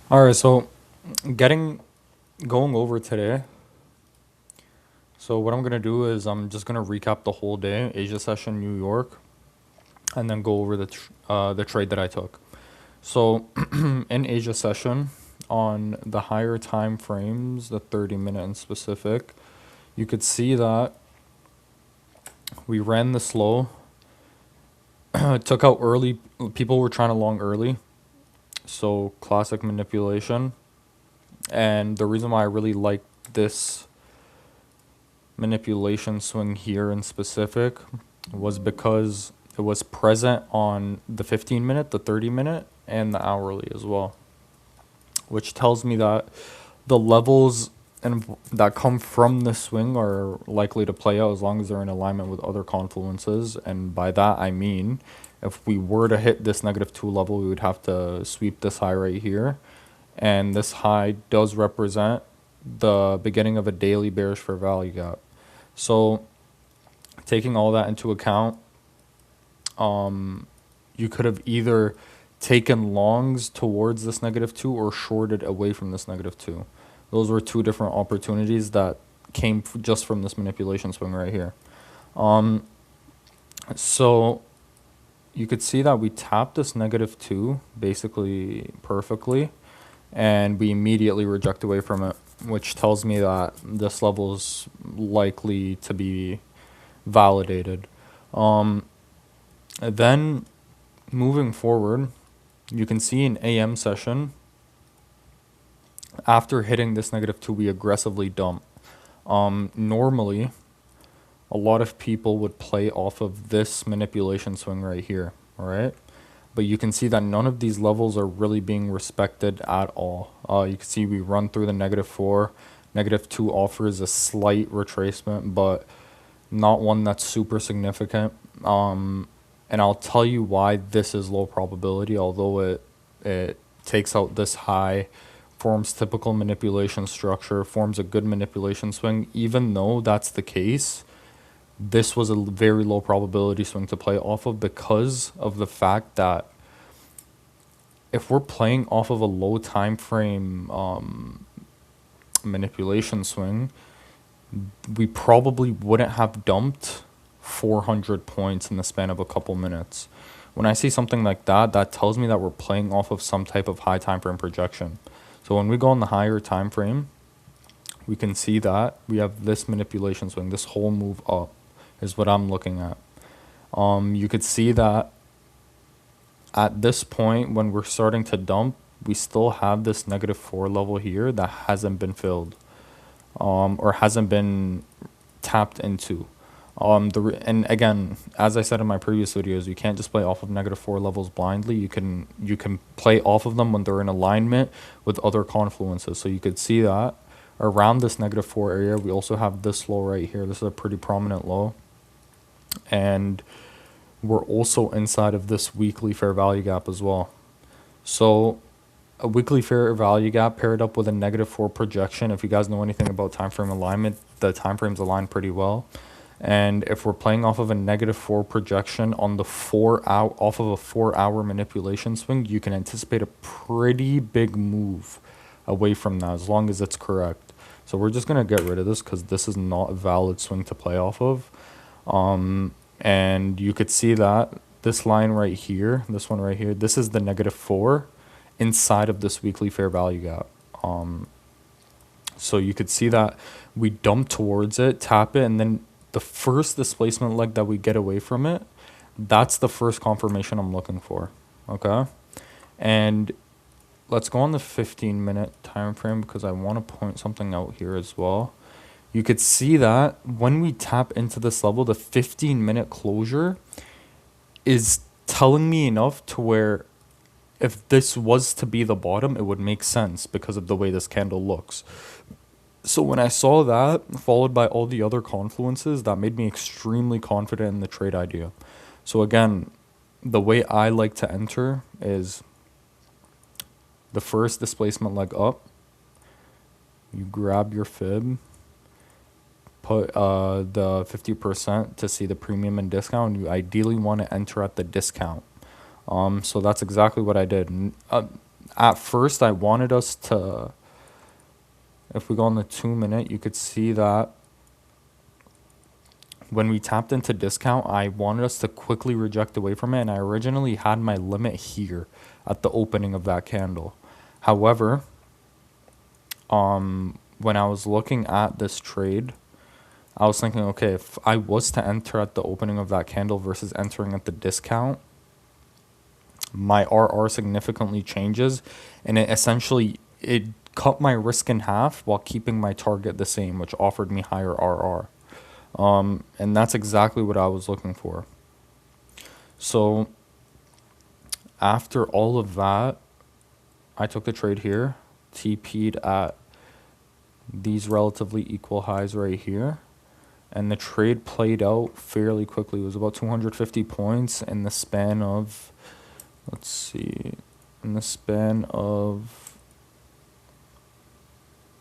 All right, so getting going over today. So what I'm gonna do is I'm just gonna recap the whole day, Asia session, New York, and then go over the trade that I took. So in Asia session, on the higher time frames, the 30-minute in specific, you could see that we ran the slow, took out early. People were trying to long early, so classic manipulation. And the reason why I really like this manipulation swing here in specific was because it was present on the 15-minute, the 30-minute, and the hourly as well, which tells me that the levels and that come from the swing are likely to play out as long as they're in alignment with other confluences. And by that I mean, if we were to hit this -2 level, we would have to sweep this high right here, and this high does represent the beginning of a daily bearish fair value gap. So taking all that into account, you could have either taken longs towards this -2 or shorted away from this -2. Those were two different opportunities that came just from this manipulation swing right here. So you could see that we tapped this -2 basically perfectly, and we immediately reject away from it, which tells me that this level is likely to be validated. Then moving forward, you can see in AM session, after hitting this -2, we aggressively dump. Normally, a lot of people would play off of this manipulation swing right here, all right? But you can see that none of these levels are really being respected at all. You can see we run through the -4. -2 offers a slight retracement, but not one that's super significant. And I'll tell you why this is low probability, although it takes out this high, forms typical manipulation structure, forms a good manipulation swing. Even though that's the case, this was a very low probability swing to play off of because of the fact that if we're playing off of a low time frame manipulation swing, we probably wouldn't have dumped 400 points in the span of a couple minutes. When I see something like that, that tells me that we're playing off of some type of high time frame projection. So when we go on the higher time frame, we can see that we have this manipulation swing, this whole move up is what I'm looking at. You could see that at this point, when we're starting to dump, we still have this -4 level here that hasn't been filled, or hasn't been tapped into. And again, as I said in my previous videos, you can't just play off of -4 levels blindly. You can play off of them when they're in alignment with other confluences. So you could see that around this -4 area, we also have this low right here. This is a pretty prominent low, and we're also inside of this weekly fair value gap as well. So a weekly fair value gap paired up with a -4 projection. If you guys know anything about time frame alignment, the time frames align pretty well. And if we're playing off of a -4 projection on the 4 hour, off of a 4 hour manipulation swing, you can anticipate a pretty big move away from that as long as it's correct. So we're just gonna get rid of this because this is not a valid swing to play off of. And you could see that this line right here, this one right here, this is the -4 inside of this weekly fair value gap. So you could see that we dump towards it, tap it, and then the first displacement leg that we get away from it, that's the first confirmation I'm looking for. Okay, and let's go on the 15-minute time frame because I want to point something out here as well. You could see that when we tap into this level, the 15-minute closure is telling me enough to where if this was to be the bottom, it would make sense because of the way this candle looks. So when I saw that, followed by all the other confluences, that made me extremely confident in the trade idea. So again, the way I like to enter is the first displacement leg up, you grab your fib, put the 50% to see the premium and discount, and you ideally want to enter at the discount. So that's exactly what I did. at first I wanted us to, if we go on the 2 minute, you could see that when we tapped into discount, I wanted us to quickly reject away from it, and I originally had my limit here at the opening of that candle. However, when I was looking at this trade, I was thinking, okay, if I was to enter at the opening of that candle versus entering at the discount, my RR significantly changes, and it cut my risk in half while keeping my target the same, which offered me higher RR. And that's exactly what I was looking for. So after all of that, I took the trade here, TP'd at these relatively equal highs right here, and the trade played out fairly quickly. It was about 250 points in the span of, let's see, in the span of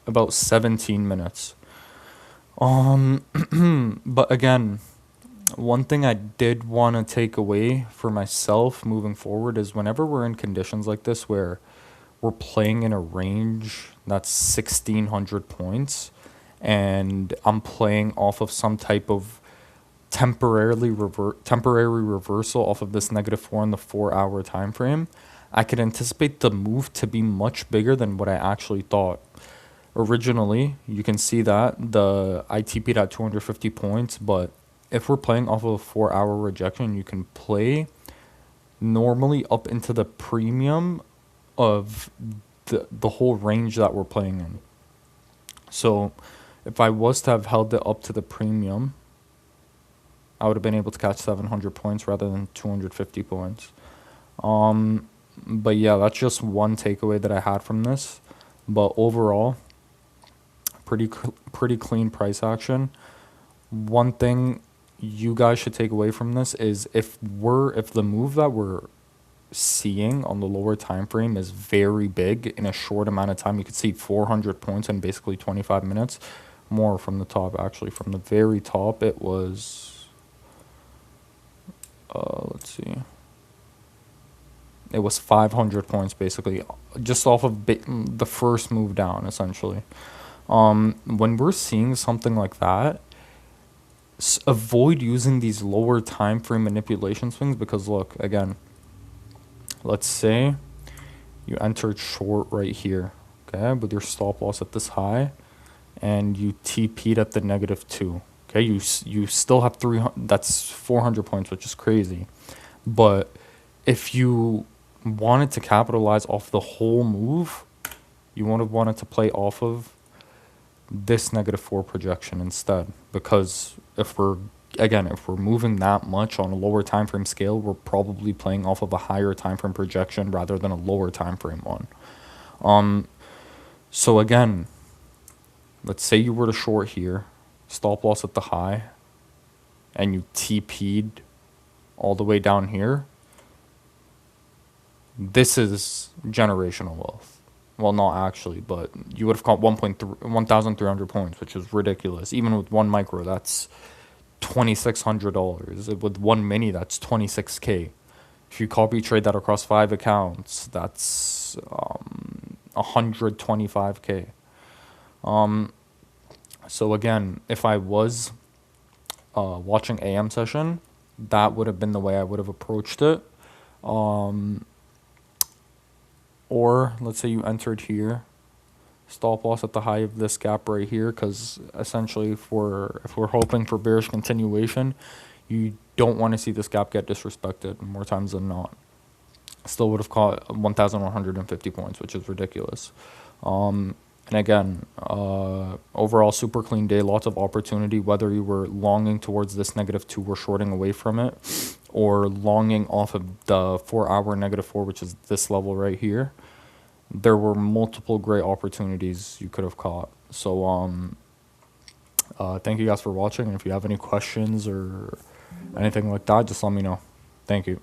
about 17 minutes. But again, one thing I did want to take away for myself moving forward is whenever we're in conditions like this where we're playing in a range that's 1600 points and I'm playing off of some type of temporary reversal off of this -4 in the 4 hour time frame, I could anticipate the move to be much bigger than what I actually thought. Originally, you can see that I TP'd at 250 points, but if we're playing off of a 4 hour rejection, you can play normally up into the premium of the whole range that we're playing in. So if I was to have held it up to the premium, I would have been able to catch 700 points rather than 250 points. But yeah, that's just one takeaway that I had from this. But overall, pretty clean price action. One thing you guys should take away from this is if the move that we're seeing on the lower time frame is very big in a short amount of time, you could see 400 points in basically 25 minutes. More from the top, actually. From the very top, it was, let's see, it was 500 points basically, just off of the first move down, essentially. When we're seeing something like that, avoid using these lower time frame manipulation swings, because look, again, let's say you entered short right here, okay, with your stop loss at this high, and you TP'd at the -2. Okay, you still have 300. That's 400 points, which is crazy. But if you wanted to capitalize off the whole move, you would have wanted to play off of this -4 projection instead. Because if we're moving that much on a lower time frame scale, we're probably playing off of a higher time frame projection rather than a lower time frame one. So again, let's say you were to short here, stop loss at the high, and you TP'd all the way down here. This is generational wealth. Well, not actually, but you would have caught 1,300 points, which is ridiculous. Even with one micro, that's $2,600. With one mini, that's $26K. If you copy trade that across 5 accounts, that's $125K. So again, if I was watching AM session, that would have been the way I would have approached it. Or let's say you entered here, stop loss at the high of this gap right here, because essentially if we're hoping for bearish continuation, you don't want to see this gap get disrespected more times than not. Still would have caught 1,150 points, which is ridiculous. And again, overall super clean day, lots of opportunity, whether you were longing towards this -2 or shorting away from it, or longing off of the 4 hour -4, which is this level right here. There were multiple great opportunities you could have caught. So thank you guys for watching. And if you have any questions or anything like that, just let me know. Thank you.